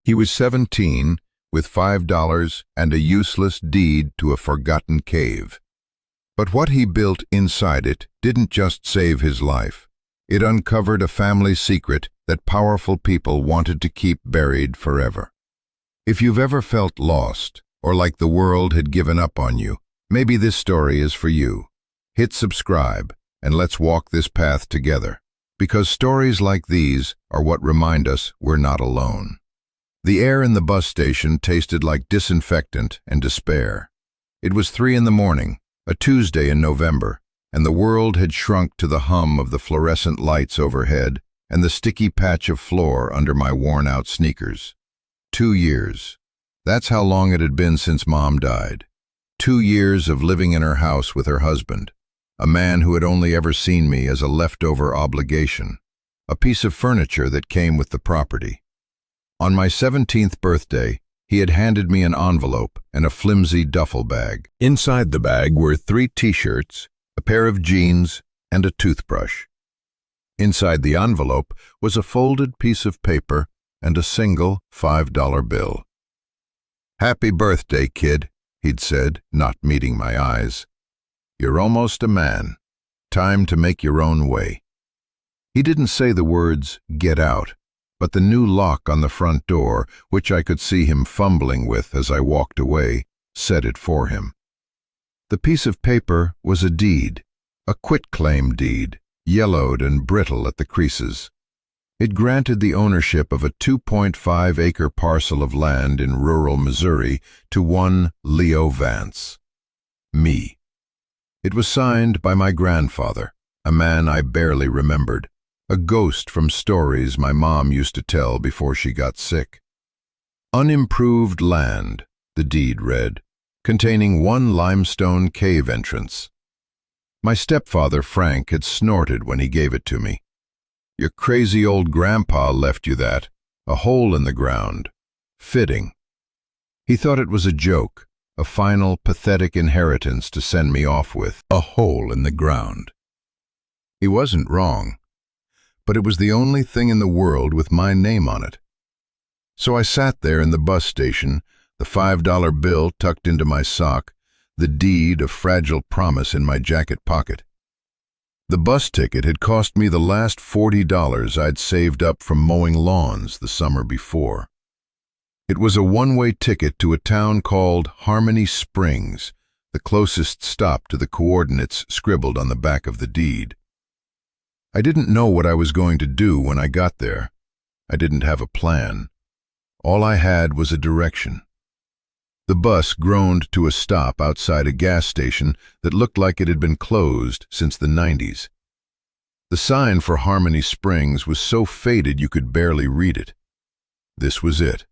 He was 17, with $5 and a useless deed to a forgotten cave. But what he built inside it didn't just save his life. It uncovered a family secret that powerful people wanted to keep buried forever. If you've ever felt lost, or like the world had given up on you, maybe this story is for you. Hit subscribe, and let's walk this path together. Because stories like these are what remind us we're not alone. The air in the bus station tasted like disinfectant and despair. It was 3 in the morning, a Tuesday in November, and the world had shrunk to the hum of the fluorescent lights overhead and the sticky patch of floor under my worn-out sneakers. 2 years. That's how long it had been since Mom died. 2 years of living in her house with her husband, a man who had only ever seen me as a leftover obligation, a piece of furniture that came with the property. On my 17th birthday, he had handed me an envelope and a flimsy duffel bag. Inside the bag were 3 t-shirts, a pair of jeans, and a toothbrush. Inside the envelope was a folded piece of paper and a single $5 bill. "Happy birthday, kid," he'd said, not meeting my eyes. "You're almost a man. Time to make your own way." He didn't say the words, "get out," but the new lock on the front door, which I could see him fumbling with as I walked away, said it for him. The piece of paper was a deed, a quitclaim deed, yellowed and brittle at the creases. It granted the ownership of a 2.5-acre parcel of land in rural Missouri to one Leo Vance. Me. It was signed by my grandfather, a man I barely remembered, a ghost from stories my mom used to tell before she got sick. Unimproved land, the deed read, containing 1 limestone cave entrance. My stepfather, Frank, had snorted when he gave it to me. "Your crazy old grandpa left you that, a hole in the ground. Fitting." He thought it was a joke, a final, pathetic inheritance to send me off with, a hole in the ground. He wasn't wrong, but it was the only thing in the world with my name on it. So I sat there in the bus station, the $5 bill tucked into my sock, the deed of fragile promise in my jacket pocket. The bus ticket had cost me the last $40 I'd saved up from mowing lawns the summer before. It was a one-way ticket to a town called Harmony Springs, the closest stop to the coordinates scribbled on the back of the deed. I didn't know what I was going to do when I got there. I didn't have a plan. All I had was a direction. The bus groaned to a stop outside a gas station that looked like it had been closed since the 90s. The sign for Harmony Springs was so faded you could barely read it. This was it.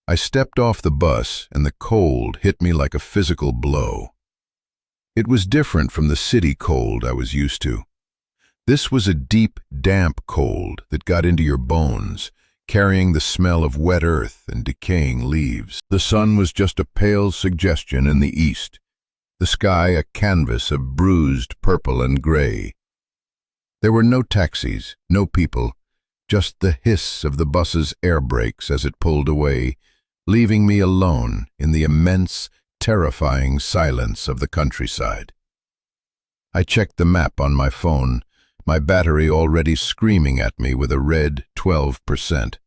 I stepped off the bus and the cold hit me like a physical blow. It was different from the city cold I was used to. This was a deep, damp cold that got into your bones, carrying the smell of wet earth and decaying leaves. The sun was just a pale suggestion in the east, the sky a canvas of bruised purple and gray. There were no taxis, no people, just the hiss of the bus's air brakes as it pulled away, leaving me alone in the immense, terrifying silence of the countryside. I checked the map on my phone, my battery already screaming at me with a red 12%.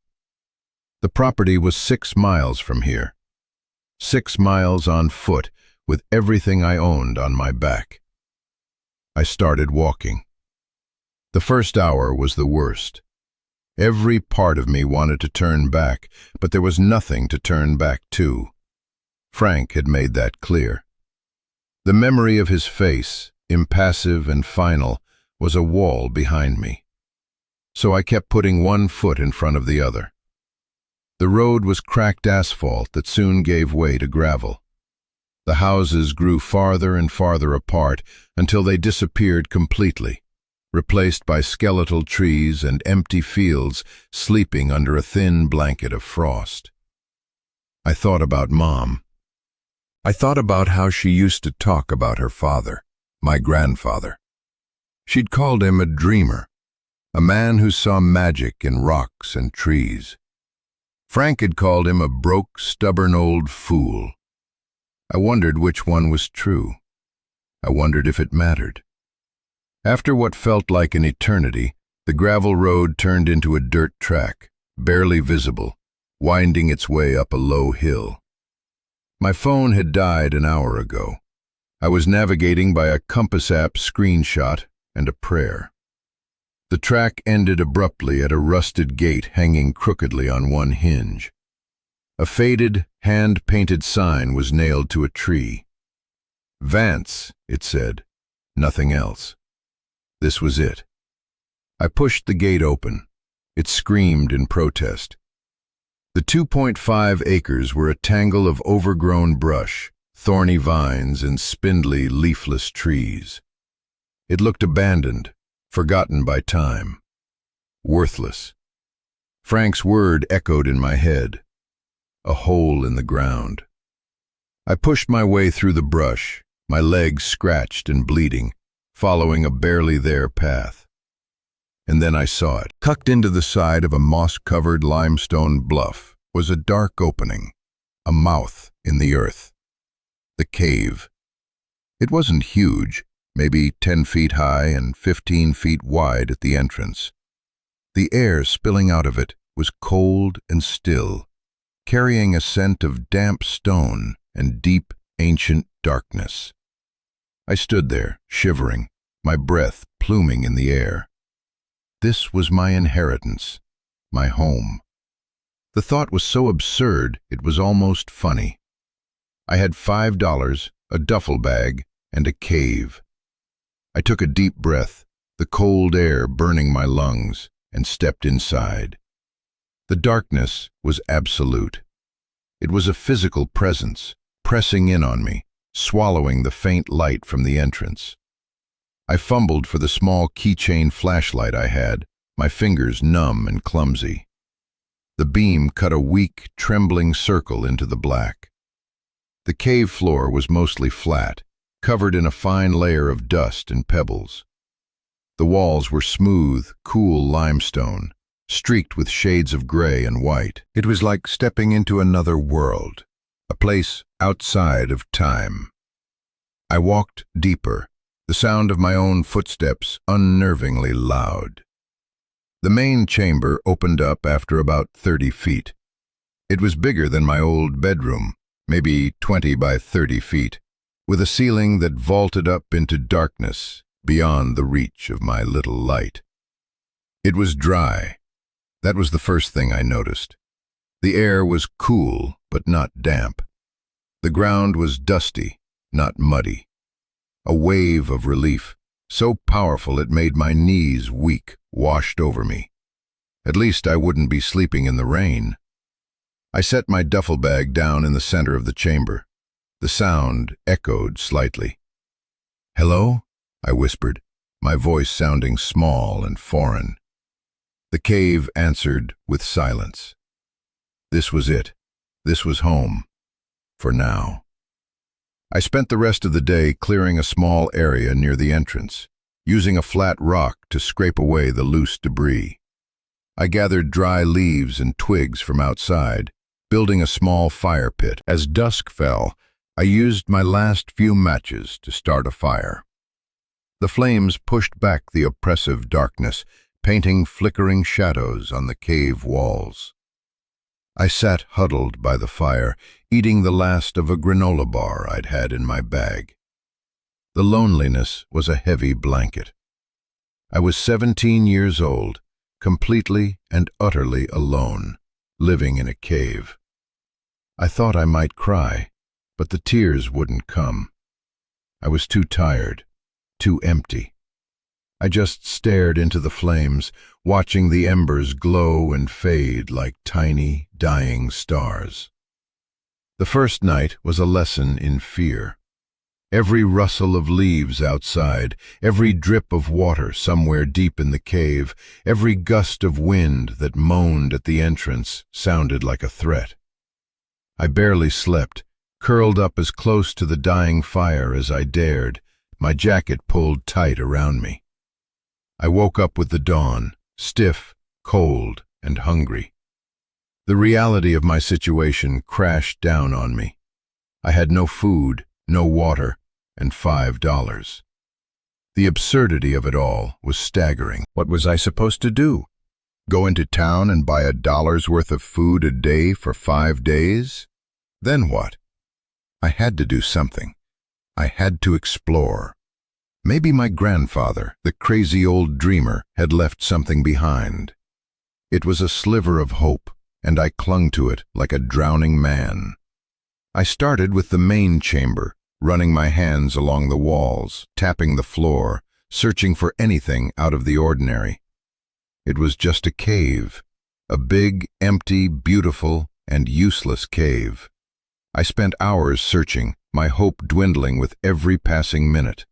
The property was 6 miles from here. 6 miles on foot, with everything I owned on my back. I started walking. The first hour was the worst. Every part of me wanted to turn back, but there was nothing to turn back to. Frank had made that clear. The memory of his face, impassive and final, was a wall behind me. So I kept putting one foot in front of the other. The road was cracked asphalt that soon gave way to gravel. The houses grew farther and farther apart until they disappeared completely, replaced by skeletal trees and empty fields sleeping under a thin blanket of frost. I thought about Mom. I thought about how she used to talk about her father, my grandfather. She'd called him a dreamer, a man who saw magic in rocks and trees. Frank had called him a broke, stubborn old fool. I wondered which one was true. I wondered if it mattered. After what felt like an eternity, the gravel road turned into a dirt track, barely visible, winding its way up a low hill. My phone had died an hour ago. I was navigating by a compass app screenshot and a prayer. The track ended abruptly at a rusted gate hanging crookedly on one hinge. A faded, hand-painted sign was nailed to a tree. Vance, it said, nothing else. This was it. I pushed the gate open. It screamed in protest. The 2.5 acres were a tangle of overgrown brush, thorny vines, and spindly, leafless trees. It looked abandoned, forgotten by time. Worthless. Frank's word echoed in my head. A hole in the ground. I pushed my way through the brush, my legs scratched and bleeding, following a barely there path. And then I saw it. Tucked into the side of a moss-covered limestone bluff was a dark opening, a mouth in the earth. The cave. It wasn't huge, maybe 10 feet high and 15 feet wide at the entrance. The air spilling out of it was cold and still, carrying a scent of damp stone and deep, ancient darkness. I stood there, shivering, my breath pluming in the air. This was my inheritance, my home. The thought was so absurd it was almost funny. I had $5, a duffel bag, and a cave. I took a deep breath, the cold air burning my lungs, and stepped inside. The darkness was absolute. It was a physical presence, pressing in on me, swallowing the faint light from the entrance. I fumbled for the small keychain flashlight I had, my fingers numb and clumsy. The beam cut a weak, trembling circle into the black. The cave floor was mostly flat, covered in a fine layer of dust and pebbles. The walls were smooth, cool limestone, streaked with shades of gray and white. It was like stepping into another world, a place outside of time. I walked deeper, the sound of my own footsteps unnervingly loud. The main chamber opened up after about 30 feet. It was bigger than my old bedroom, maybe 20 by 30 feet, with a ceiling that vaulted up into darkness beyond the reach of my little light. It was dry. That was the first thing I noticed. The air was cool, but not damp. The ground was dusty, not muddy. A wave of relief, so powerful it made my knees weak, washed over me. At least I wouldn't be sleeping in the rain. I set my duffel bag down in the center of the chamber. The sound echoed slightly. "Hello?" I whispered, my voice sounding small and foreign. The cave answered with silence. This was it. This was home. For now. I spent the rest of the day clearing a small area near the entrance, using a flat rock to scrape away the loose debris. I gathered dry leaves and twigs from outside, building a small fire pit. As dusk fell, I used my last few matches to start a fire. The flames pushed back the oppressive darkness, painting flickering shadows on the cave walls. I sat huddled by the fire, eating the last of a granola bar I'd had in my bag. The loneliness was a heavy blanket. I was 17 years old, completely and utterly alone, living in a cave. I thought I might cry, but the tears wouldn't come. I was too tired, too empty. I just stared into the flames, watching the embers glow and fade like tiny, dying stars. The first night was a lesson in fear. Every rustle of leaves outside, every drip of water somewhere deep in the cave, every gust of wind that moaned at the entrance sounded like a threat. I barely slept, curled up as close to the dying fire as I dared, my jacket pulled tight around me. I woke up with the dawn, stiff, cold, and hungry. The reality of my situation crashed down on me. I had no food, no water, and $5. The absurdity of it all was staggering. What was I supposed to do? Go into town and buy $1 worth of food a day for 5 days? Then what? I had to do something. I had to explore. Maybe my grandfather, the crazy old dreamer, had left something behind. It was a sliver of hope, and I clung to it like a drowning man. I started with the main chamber, running my hands along the walls, tapping the floor, searching for anything out of the ordinary. It was just a cave, a big, empty, beautiful, and useless cave. I spent hours searching, my hope dwindling with every passing minute.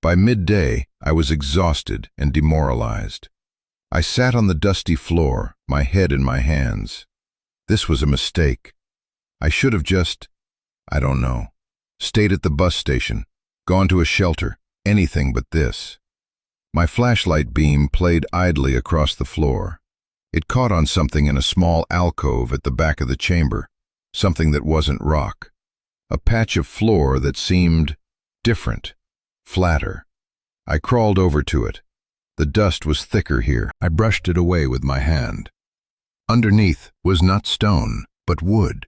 By midday, I was exhausted and demoralized. I sat on the dusty floor, my head in my hands. This was a mistake. I should have just, I don't know, stayed at the bus station, gone to a shelter, anything but this. My flashlight beam played idly across the floor. It caught on something in a small alcove at the back of the chamber, something that wasn't rock. A patch of floor that seemed different, flatter. I crawled over to it. The dust was thicker here. I brushed it away with my hand. Underneath was not stone, but wood.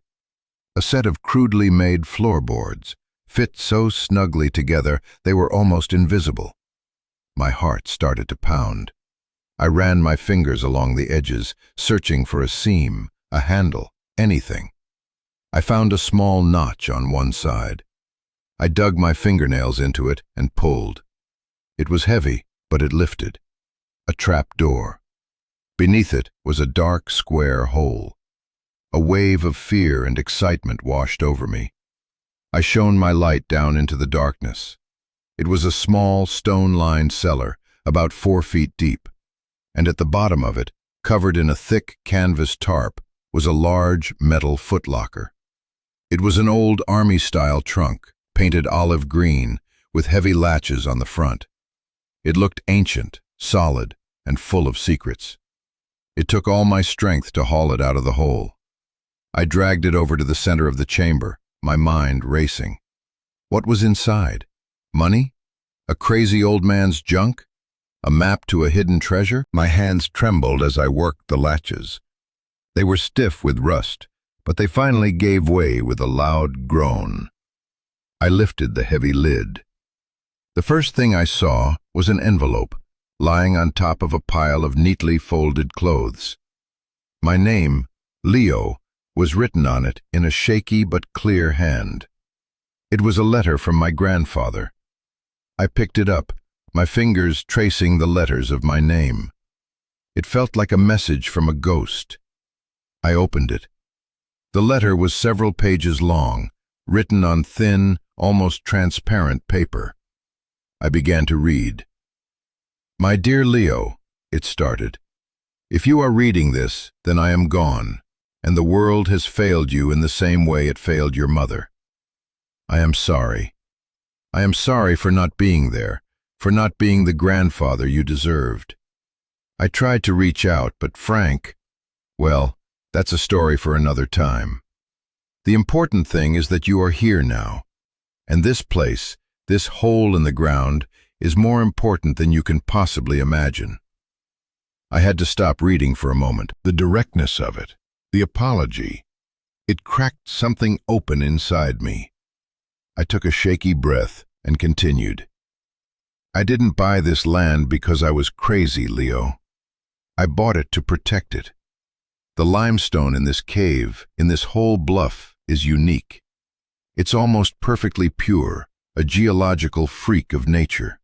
A set of crudely made floorboards, fit so snugly together they were almost invisible. My heart started to pound. I ran my fingers along the edges, searching for a seam, a handle, anything. I found a small notch on one side. I dug my fingernails into it and pulled. It was heavy, but it lifted. A trap door. Beneath it was a dark, square hole. A wave of fear and excitement washed over me. I shone my light down into the darkness. It was a small, stone-lined cellar, about 4 feet deep, and at the bottom of it, covered in a thick canvas tarp, was a large metal footlocker. It was an old army-style trunk, painted olive green, with heavy latches on the front. It looked ancient, solid, and full of secrets. It took all my strength to haul it out of the hole. I dragged it over to the center of the chamber, my mind racing. What was inside? Money? A crazy old man's junk? A map to a hidden treasure? My hands trembled as I worked the latches. They were stiff with rust, but they finally gave way with a loud groan. I lifted the heavy lid. The first thing I saw was an envelope, lying on top of a pile of neatly folded clothes. My name, Leo, was written on it in a shaky but clear hand. It was a letter from my grandfather. I picked it up, my fingers tracing the letters of my name. It felt like a message from a ghost. I opened it. The letter was several pages long, written on thin, almost transparent paper. I began to read. "My dear Leo," it started, "if you are reading this, then I am gone, and the world has failed you in the same way it failed your mother. I am sorry. I am sorry for not being there, for not being the grandfather you deserved. I tried to reach out, but Frank, well, that's a story for another time. The important thing is that you are here now, and this place, this hole in the ground, is more important than you can possibly imagine." I had to stop reading for a moment. The directness of it, the apology, it cracked something open inside me. I took a shaky breath and continued. "I didn't buy this land because I was crazy, Leo. I bought it to protect it. The limestone in this cave, in this whole bluff, is unique. It's almost perfectly pure, a geological freak of nature.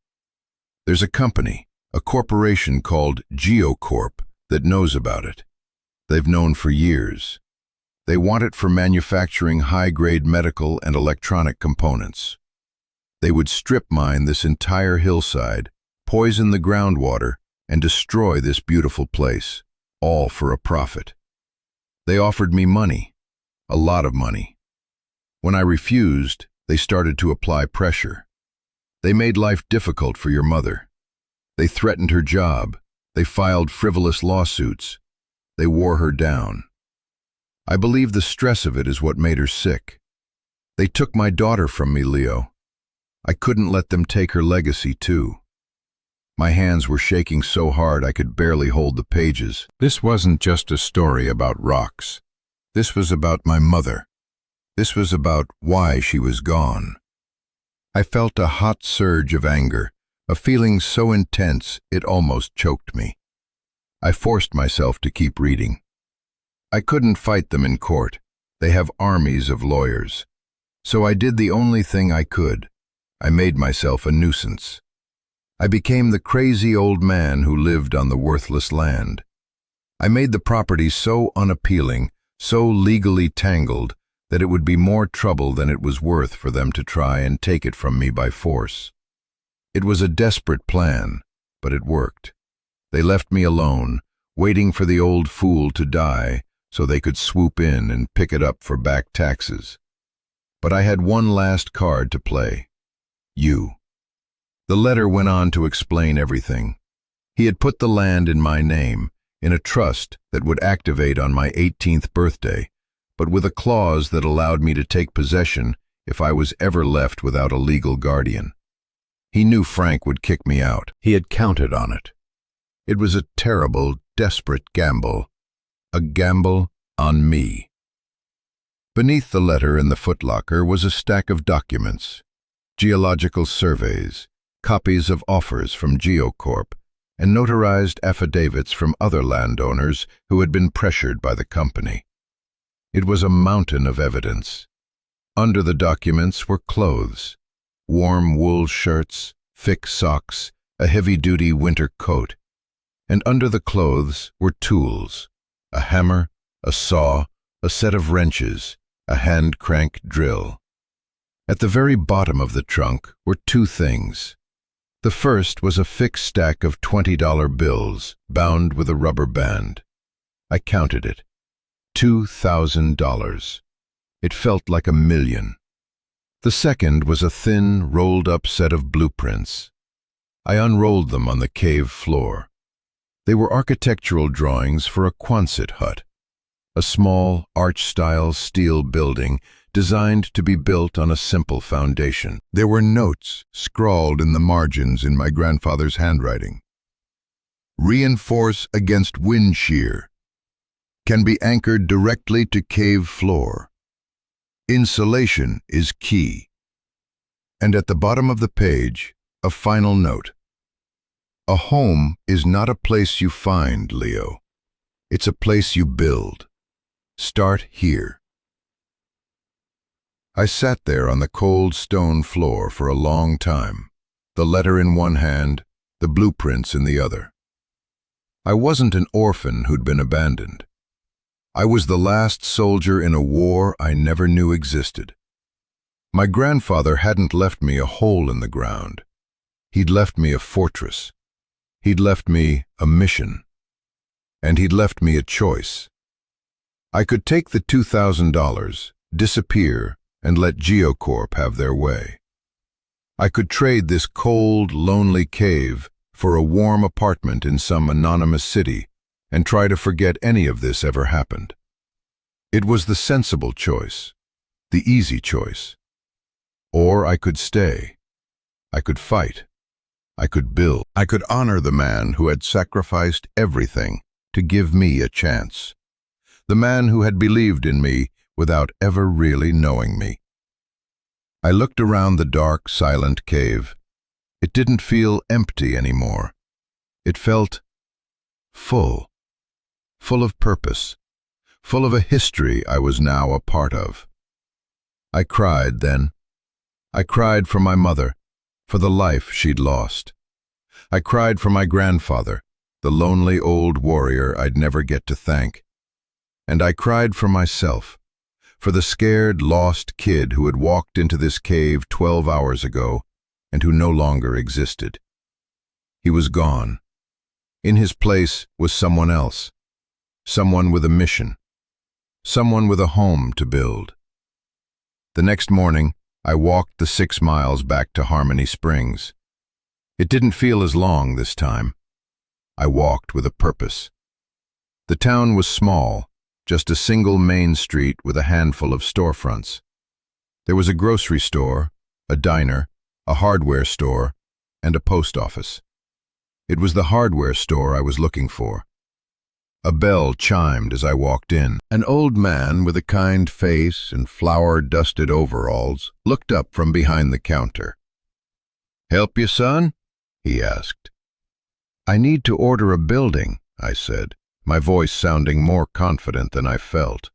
There's a company, a corporation called GeoCorp, that knows about it. They've known for years. They want it for manufacturing high-grade medical and electronic components. They would strip mine this entire hillside, poison the groundwater, and destroy this beautiful place, all for a profit. They offered me money, a lot of money. When I refused, they started to apply pressure. They made life difficult for your mother. They threatened her job. They filed frivolous lawsuits. They wore her down. I believe the stress of it is what made her sick. They took my daughter from me, Leo. I couldn't let them take her legacy, too. My hands were shaking so hard I could barely hold the pages. This wasn't just a story about rocks. This was about my mother. This was about why she was gone. I felt a hot surge of anger, a feeling so intense it almost choked me. I forced myself to keep reading. I couldn't fight them in court. They have armies of lawyers. So I did the only thing I could. I made myself a nuisance. I became the crazy old man who lived on the worthless land. I made the property so unappealing, so legally tangled, that it would be more trouble than it was worth for them to try and take it from me by force. It was a desperate plan, but it worked. They left me alone, waiting for the old fool to die so they could swoop in and pick it up for back taxes. But I had one last card to play. You. The letter went on to explain everything. He had put the land in my name, in a trust that would activate on my 18th birthday, but with a clause that allowed me to take possession if I was ever left without a legal guardian. He knew Frank would kick me out. He had counted on it. It was a terrible, desperate gamble. A gamble on me. Beneath the letter in the footlocker was a stack of documents, geological surveys, copies of offers from GeoCorp, and notarized affidavits from other landowners who had been pressured by the company. It was a mountain of evidence. Under the documents were clothes, warm wool shirts, thick socks, a heavy-duty winter coat. And under the clothes were tools, a hammer, a saw, a set of wrenches, a hand-crank drill. At the very bottom of the trunk were two things. The first was a fixed stack of $20 bills bound with a rubber band. I counted it. $2,000. It felt like $1 million. The second was a thin, rolled-up set of blueprints. I unrolled them on the cave floor. They were architectural drawings for a Quonset hut, a small, arch-style steel building designed to be built on a simple foundation. There were notes scrawled in the margins in my grandfather's handwriting. Reinforce against wind shear. Can be anchored directly to cave floor. Insulation is key. And at the bottom of the page, a final note. A home is not a place you find, Leo. It's a place you build. Start here. I sat there on the cold stone floor for a long time, the letter in one hand, the blueprints in the other. I wasn't an orphan who'd been abandoned. I was the last soldier in a war I never knew existed. My grandfather hadn't left me a hole in the ground. He'd left me a fortress. He'd left me a mission. And he'd left me a choice. I could take the $2,000, disappear, and let GeoCorp have their way. I could trade this cold, lonely cave for a warm apartment in some anonymous city and try to forget any of this ever happened. It was the sensible choice, the easy choice. Or I could stay. I could fight. I could build. I could honor the man who had sacrificed everything to give me a chance. The man who had believed in me without ever really knowing me. I looked around the dark, silent cave. It didn't feel empty anymore. It felt full of purpose, full of a history I was now a part of. I cried then. I cried for my mother, for the life she'd lost. I cried for my grandfather, the lonely old warrior I'd never get to thank. And I cried for myself, for the scared, lost kid who had walked into this cave 12 hours ago and who no longer existed. He was gone. In his place was someone else, someone with a mission, someone with a home to build. The next morning, I walked the 6 miles back to Harmony Springs. It didn't feel as long this time. I walked with a purpose. The town was small, just a single main street with a handful of storefronts. There was a grocery store, a diner, a hardware store, and a post office. It was the hardware store I was looking for. A bell chimed as I walked in. An old man with a kind face and flour-dusted overalls looked up from behind the counter. "Help you, son?" he asked. "I need to order a building," I said, my voice sounding more confident than I felt.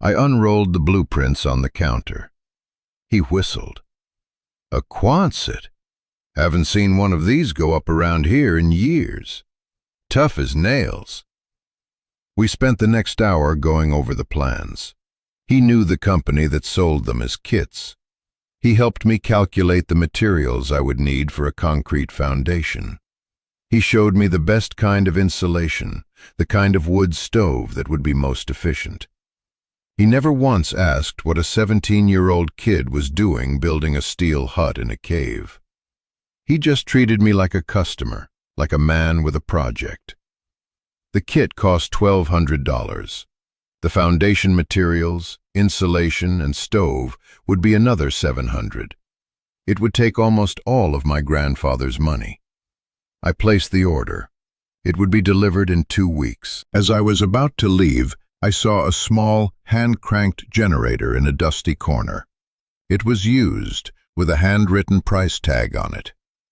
I unrolled the blueprints on the counter. He whistled. "A Quonset? Haven't seen one of these go up around here in years. Tough as nails." We spent the next hour going over the plans. He knew the company that sold them as kits. He helped me calculate the materials I would need for a concrete foundation. He showed me the best kind of insulation, the kind of wood stove that would be most efficient. He never once asked what a 17-year-old kid was doing building a steel hut in a cave. He just treated me like a customer, like a man with a project. The kit cost $1,200. The foundation materials, insulation, and stove would be another $700. It would take almost all of my grandfather's money. I placed the order. It would be delivered in 2 weeks. As I was about to leave, I saw a small, hand-cranked generator in a dusty corner. It was used, with a handwritten price tag on it.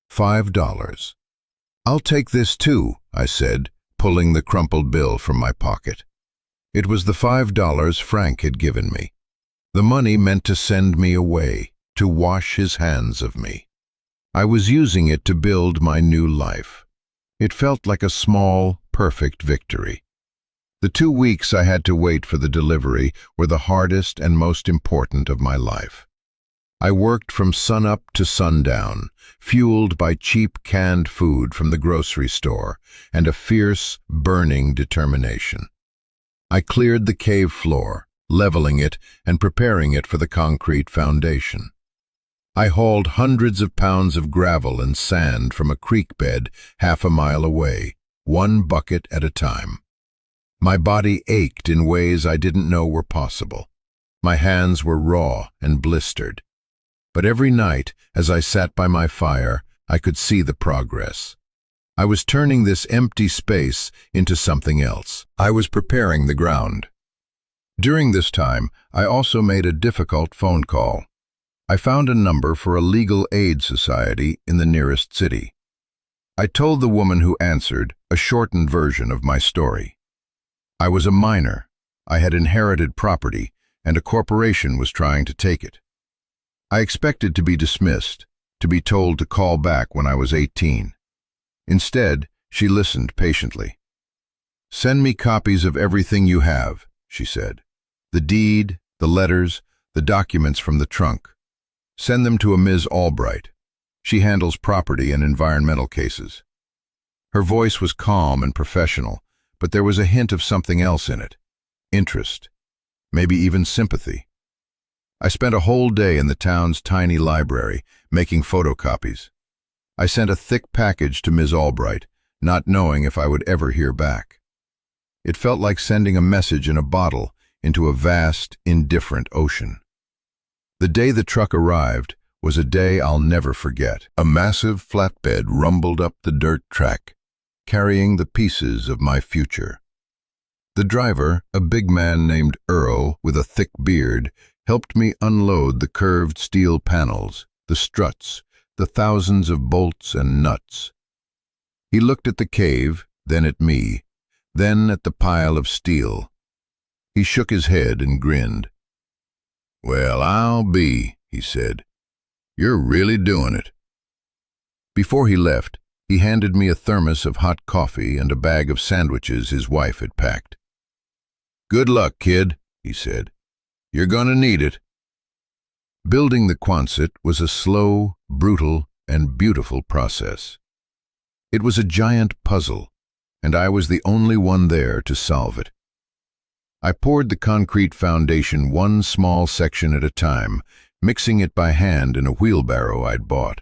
$5. "I'll take this too," I said, pulling the crumpled bill from my pocket. It was the $5 Frank had given me. The money meant to send me away, to wash his hands of me. I was using it to build my new life. It felt like a small, perfect victory. The 2 weeks I had to wait for the delivery were the hardest and most important of my life. I worked from sunup to sundown, fueled by cheap canned food from the grocery store and a fierce, burning determination. I cleared the cave floor, leveling it and preparing it for the concrete foundation. I hauled hundreds of pounds of gravel and sand from a creek bed half a mile away, 1 bucket at a time. My body ached in ways I didn't know were possible. My hands were raw and blistered. But every night, as I sat by my fire, I could see the progress. I was turning this empty space into something else. I was preparing the ground. During this time, I also made a difficult phone call. I found a number for a legal aid society in the nearest city. I told the woman who answered a shortened version of my story. I was a minor. I had inherited property, and a corporation was trying to take it. I expected to be dismissed, to be told to call back when I was 18. Instead, she listened patiently. "Send me copies of everything you have," she said. "The deed, the letters, the documents from the trunk. Send them to a Ms. Albright. She handles property and environmental cases." Her voice was calm and professional, but there was a hint of something else in it. Interest. Maybe even sympathy. I spent a whole day in the town's tiny library, making photocopies. I sent a thick package to Ms. Albright, not knowing if I would ever hear back. It felt like sending a message in a bottle into a vast, indifferent ocean. The day the truck arrived was a day I'll never forget. A massive flatbed rumbled up the dirt track, carrying the pieces of my future. The driver, a big man named Earl with a thick beard, helped me unload the curved steel panels, the struts, the thousands of bolts and nuts. He looked at the cave, then at me, then at the pile of steel. He shook his head and grinned. "Well, I'll be," he said. "You're really doing it." Before he left, he handed me a thermos of hot coffee and a bag of sandwiches his wife had packed. "Good luck, kid," he said. "You're gonna need it." Building the Quonset was a slow, brutal, and beautiful process. It was a giant puzzle, and I was the only one there to solve it. I poured the concrete foundation one small section at a time, mixing it by hand in a wheelbarrow I'd bought.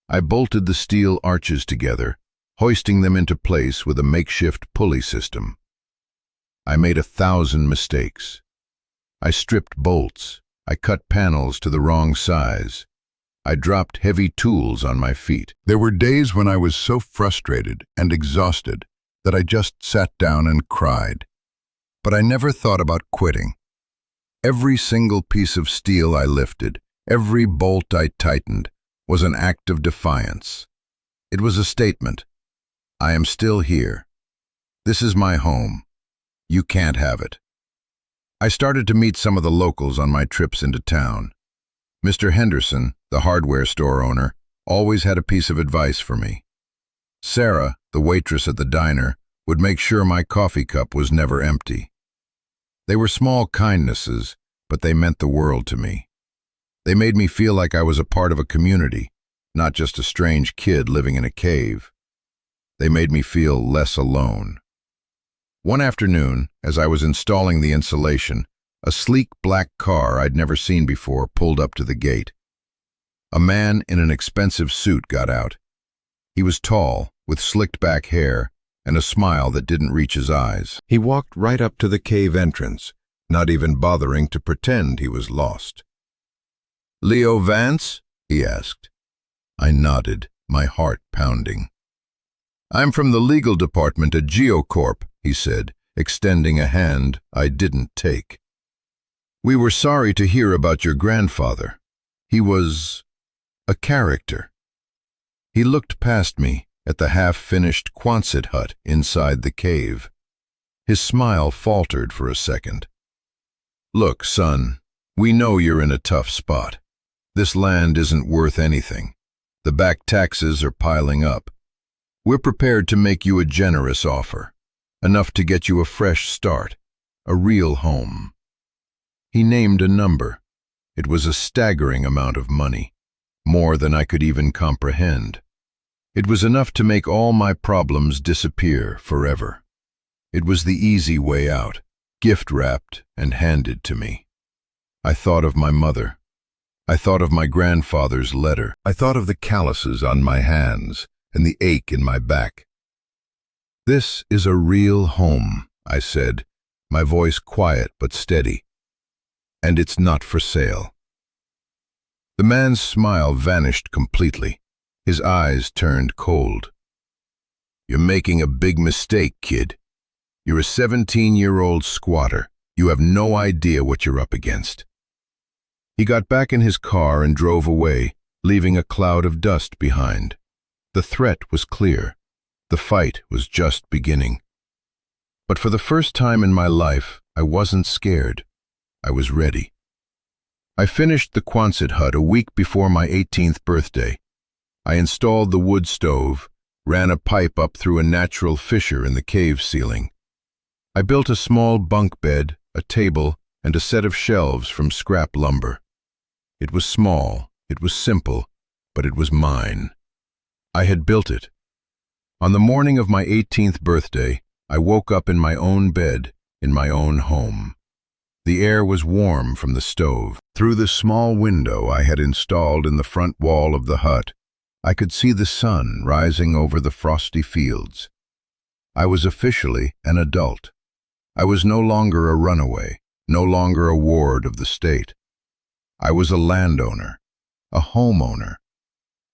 I bolted the steel arches together, hoisting them into place with a makeshift pulley system. I made 1,000 mistakes. I stripped bolts. I cut panels to the wrong size. I dropped heavy tools on my feet. There were days when I was so frustrated and exhausted that I just sat down and cried. But I never thought about quitting. Every single piece of steel I lifted, every bolt I tightened, was an act of defiance. It was a statement. I am still here. This is my home. You can't have it. I started to meet some of the locals on my trips into town. Mr. Henderson, the hardware store owner, always had a piece of advice for me. Sarah, the waitress at the diner, would make sure my coffee cup was never empty. They were small kindnesses, but they meant the world to me. They made me feel like I was a part of a community, not just a strange kid living in a cave. They made me feel less alone. One afternoon, as I was installing the insulation, a sleek black car I'd never seen before pulled up to the gate. A man in an expensive suit got out. He was tall, with slicked back hair, and a smile that didn't reach his eyes. He walked right up to the cave entrance, not even bothering to pretend he was lost. "Leo Vance?" he asked. I nodded, my heart pounding. "I'm from the legal department at GeoCorp," he said, extending a hand I didn't take. "We were sorry to hear about your grandfather. He was a character." He looked past me at the half-finished Quonset hut inside the cave. His smile faltered for a second. "Look, son, we know you're in a tough spot. This land isn't worth anything. The back taxes are piling up. We're prepared to make you a generous offer, enough to get you a fresh start, a real home." He named a number. It was a staggering amount of money, more than I could even comprehend. It was enough to make all my problems disappear forever. It was the easy way out, gift-wrapped and handed to me. I thought of my mother. I thought of my grandfather's letter. I thought of the calluses on my hands and the ache in my back. "This is a real home," I said, my voice quiet but steady. "And it's not for sale." The man's smile vanished completely. His eyes turned cold. "You're making a big mistake, kid. You're a 17-year-old squatter. You have no idea what you're up against." He got back in his car and drove away, leaving a cloud of dust behind. The threat was clear. The fight was just beginning. But for the first time in my life, I wasn't scared. I was ready. I finished the Quonset hut a week before my 18th birthday. I installed the wood stove, ran a pipe up through a natural fissure in the cave ceiling. I built a small bunk bed, a table, and a set of shelves from scrap lumber. It was small, it was simple, but it was mine. I had built it. On the morning of my 18th birthday, I woke up in my own bed, in my own home. The air was warm from the stove. Through the small window I had installed in the front wall of the hut, I could see the sun rising over the frosty fields. I was officially an adult. I was no longer a runaway, no longer a ward of the state. I was a landowner, a homeowner.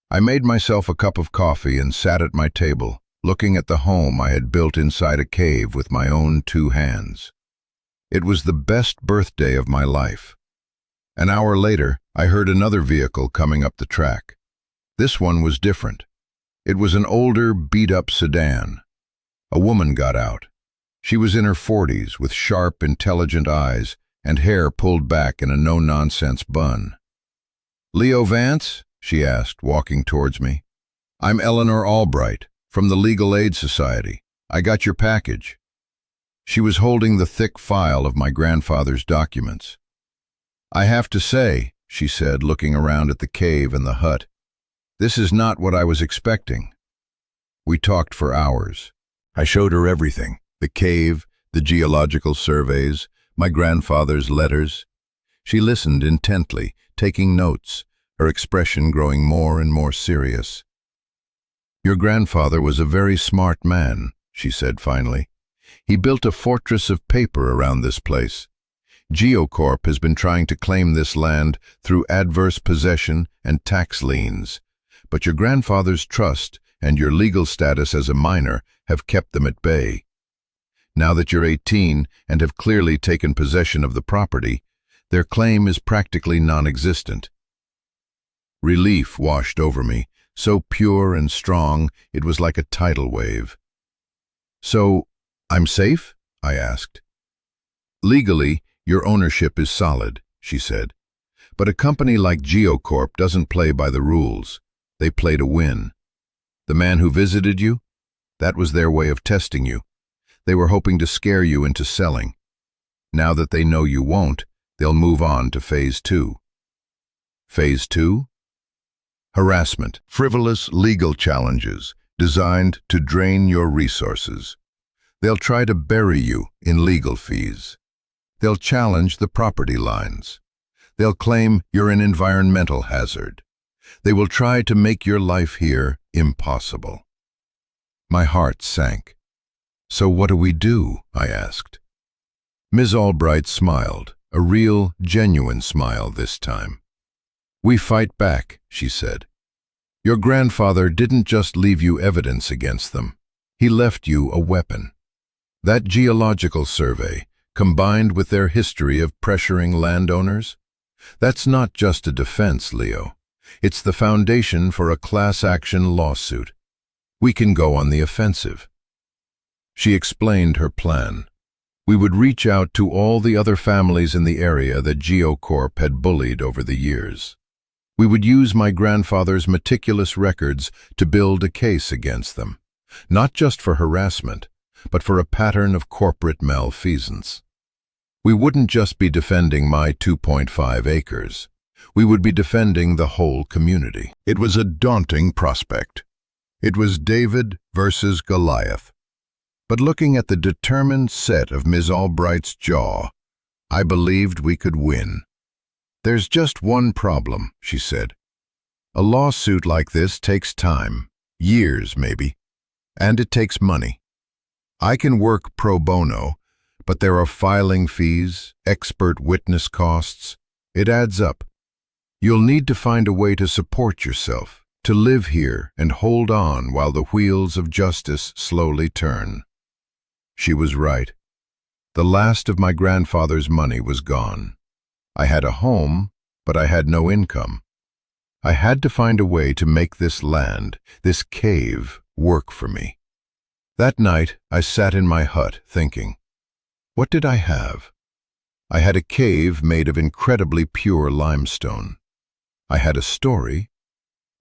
I made myself a cup of coffee and sat at my table, looking at the home I had built inside a cave with my own 2 hands. It was the best birthday of my life. An hour later, I heard another vehicle coming up the track. This one was different. It was an older, beat-up sedan. A woman got out. She was in her 40s, with sharp, intelligent eyes and hair pulled back in a no-nonsense bun. "Leo Vance?" she asked, walking towards me. "I'm Eleanor Albright, from the Legal Aid Society. I got your package." She was holding the thick file of my grandfather's documents. "I have to say," she said, looking around at the cave and the hut, "this is not what I was expecting." We talked for hours. I showed her everything, the cave, the geological surveys, my grandfather's letters. She listened intently, taking notes, her expression growing more and more serious. "Your grandfather was a very smart man," she said finally. He built a fortress of paper around this place. Geocorp has been trying to claim this land through adverse possession and tax liens, but your grandfather's trust and your legal status as a minor have kept them at bay. Now that you're 18 and have clearly taken possession of the property, their claim is practically non-existent. Relief washed over me, so pure and strong it was like a tidal wave. "So, I'm safe?" I asked. "Legally, your ownership is solid," she said. "But a company like Geocorp doesn't play by the rules. They play to win. The man who visited you? That was their way of testing you. They were hoping to scare you into selling. Now that they know you won't, they'll move on to phase 2. Phase 2? Harassment, frivolous legal challenges designed to drain your resources. They'll try to bury you in legal fees. They'll challenge the property lines. They'll claim you're an environmental hazard. They will try to make your life here impossible." My heart sank. "So what do we do?" I asked. Ms. Albright smiled, a real, genuine smile this time. "We fight back," she said. "Your grandfather didn't just leave you evidence against them. He left you a weapon. That geological survey, combined with their history of pressuring landowners, that's not just a defense, Leo. It's the foundation for a class action lawsuit. We can go on the offensive." She explained her plan. We would reach out to all the other families in the area that Geocorp had bullied over the years. We would use my grandfather's meticulous records to build a case against them, not just for harassment, but for a pattern of corporate malfeasance. We wouldn't just be defending my 2.5 acres. We would be defending the whole community. It was a daunting prospect. It was David versus Goliath. But looking at the determined set of Ms. Albright's jaw, I believed we could win. "There's just one problem," she said. "A lawsuit like this takes time, years maybe, and it takes money. I can work pro bono, but there are filing fees, expert witness costs. It adds up. You'll need to find a way to support yourself, to live here and hold on while the wheels of justice slowly turn." She was right. The last of my grandfather's money was gone. I had a home, but I had no income. I had to find a way to make this land, this cave, work for me. That night, I sat in my hut thinking, what did I have? I had a cave made of incredibly pure limestone. I had a story,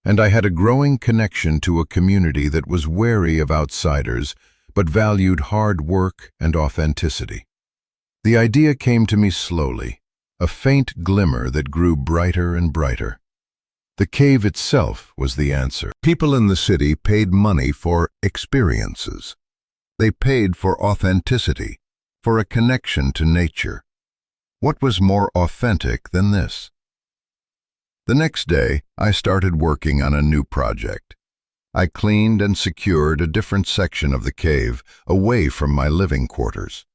and I had a growing connection to a community that was wary of outsiders but valued hard work and authenticity. The idea came to me slowly, a faint glimmer that grew brighter and brighter. The cave itself was the answer. People in the city paid money for experiences. They paid for authenticity, for a connection to nature. What was more authentic than this? The next day, I started working on a new project. I cleaned and secured a different section of the cave away from my living quarters.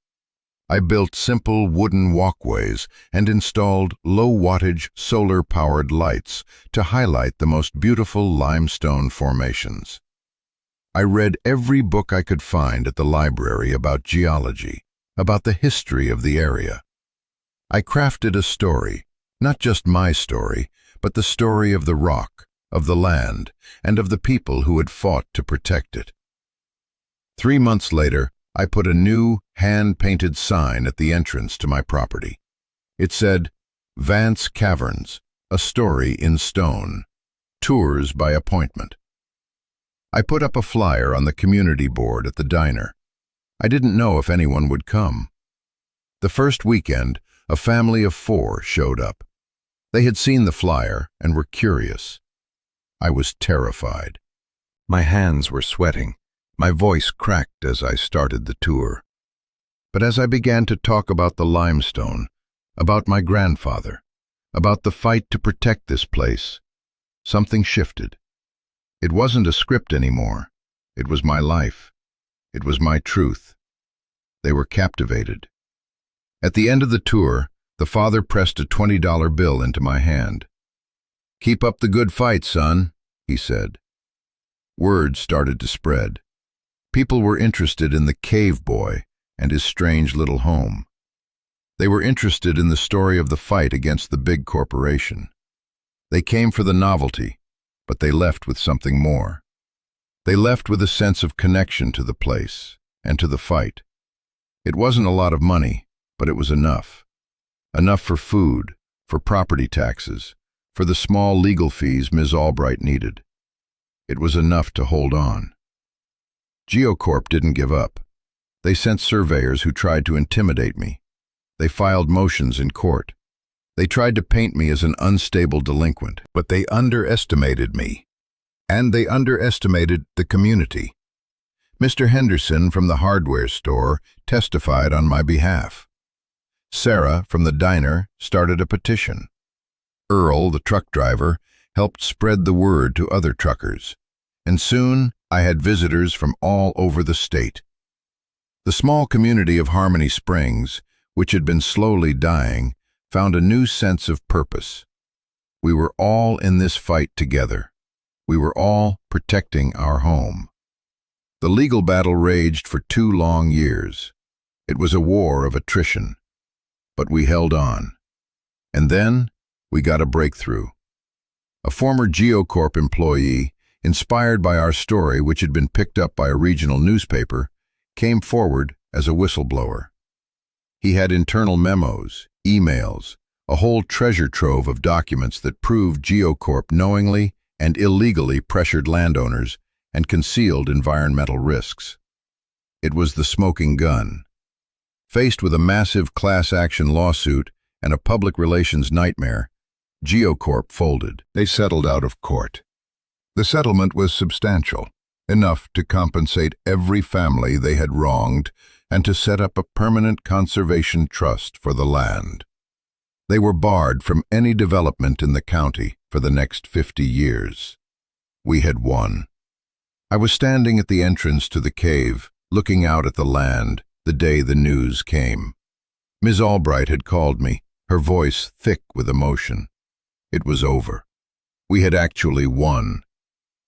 I built simple wooden walkways and installed low-wattage solar-powered lights to highlight the most beautiful limestone formations. I read every book I could find at the library about geology, about the history of the area. I crafted a story, not just my story, but the story of the rock, of the land, and of the people who had fought to protect it. 3 months later, I put a new, hand-painted sign at the entrance to my property. It said, "Vance Caverns, a story in stone. Tours by appointment." I put up a flyer on the community board at the diner. I didn't know if anyone would come. The first weekend, a family of 4 showed up. They had seen the flyer and were curious. I was terrified. My hands were sweating. My voice cracked as I started the tour. But as I began to talk about the limestone, about my grandfather, about the fight to protect this place, something shifted. It wasn't a script anymore. It was my life. It was my truth. They were captivated. At the end of the tour, the father pressed a $20 bill into my hand. "Keep up the good fight, son," he said. Word started to spread. People were interested in the cave boy and his strange little home. They were interested in the story of the fight against the big corporation. They came for the novelty, but they left with something more. They left with a sense of connection to the place and to the fight. It wasn't a lot of money, but it was enough. Enough for food, for property taxes, for the small legal fees Ms. Albright needed. It was enough to hold on. GeoCorp didn't give up. They sent surveyors who tried to intimidate me. They filed motions in court. They tried to paint me as an unstable delinquent, but they underestimated me. And they underestimated the community. Mr. Henderson from the hardware store testified on my behalf. Sarah from the diner started a petition. Earl, the truck driver, helped spread the word to other truckers. And soon I had visitors from all over the state. The small community of Harmony Springs, which had been slowly dying, found a new sense of purpose. We were all in this fight together. We were all protecting our home. The legal battle raged for 2 long years. It was a war of attrition. But we held on. And then we got a breakthrough. A former GeoCorp employee, inspired by our story which had been picked up by a regional newspaper, came forward as a whistleblower. He had internal memos, emails, a whole treasure trove of documents that proved GeoCorp knowingly and illegally pressured landowners and concealed environmental risks. It was the smoking gun. Faced with a massive class action lawsuit and a public relations nightmare, GeoCorp folded. They settled out of court. The settlement was substantial, enough to compensate every family they had wronged and to set up a permanent conservation trust for the land. They were barred from any development in the county for the next 50 years. We had won. I was standing at the entrance to the cave, looking out at the land, the day the news came. Ms. Albright had called me, her voice thick with emotion. It was over. We had actually won.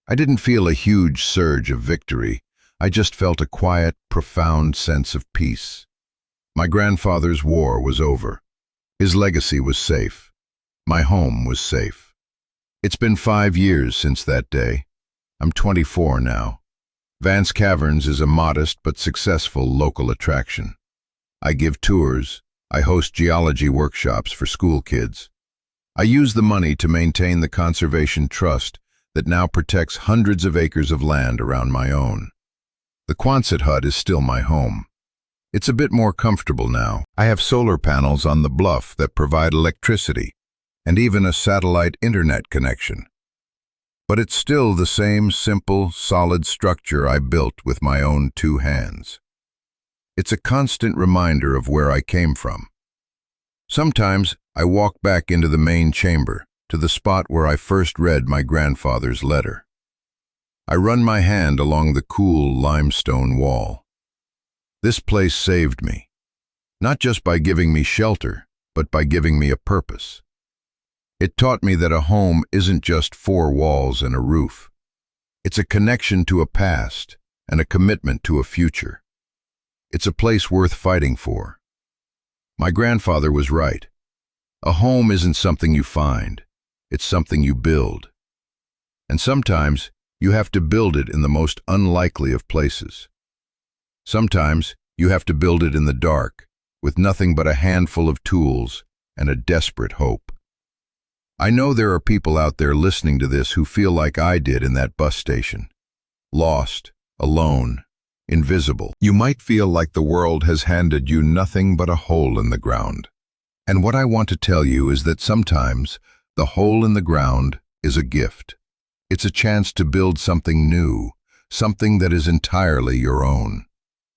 I didn't feel a huge surge of victory. I just felt a quiet, profound sense of peace. My grandfather's war was over. His legacy was safe. My home was safe. It's been 5 years since that day. I'm 24 now. Vance Caverns is a modest but successful local attraction. I give tours. I host geology workshops for school kids. I use the money to maintain the conservation trust that now protects hundreds of acres of land around my own. The Quonset hut is still my home. It's a bit more comfortable now. I have solar panels on the bluff that provide electricity, and even a satellite internet connection. But it's still the same simple, solid structure I built with my own 2 hands. It's a constant reminder of where I came from. Sometimes I walk back into the main chamber, to the spot where I first read my grandfather's letter. I run my hand along the cool limestone wall. This place saved me, not just by giving me shelter, but by giving me a purpose. It taught me that a home isn't just 4 walls and a roof. It's a connection to a past and a commitment to a future. It's a place worth fighting for. My grandfather was right. A home isn't something you find. It's something you build. And sometimes you have to build it in the most unlikely of places. Sometimes you have to build it in the dark, with nothing but a handful of tools and a desperate hope. I know there are people out there listening to this who feel like I did in that bus station. Lost, alone, invisible. You might feel like the world has handed you nothing but a hole in the ground. And what I want to tell you is that sometimes the hole in the ground is a gift. It's a chance to build something new, something that is entirely your own.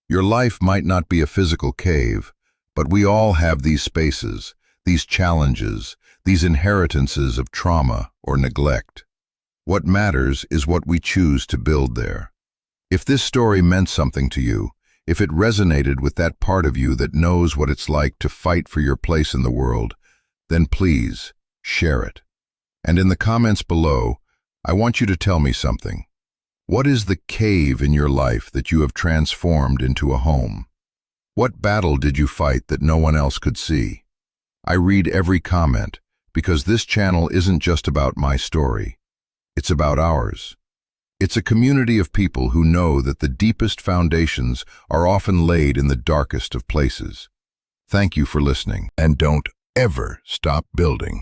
Your life might not be a physical cave, but we all have these spaces, these challenges, these inheritances of trauma or neglect. What matters is what we choose to build there. If this story meant something to you, If it resonated with that part of you that knows what it's like to fight for your place in the world, then please share it. And in the comments below, I want you to tell me something. What is the cave in your life that you have transformed into a home? What battle did you fight that no one else could see? I read every comment because this channel isn't just about my story. It's about ours. It's a community of people who know that the deepest foundations are often laid in the darkest of places. Thank you for listening, and don't ever stop building.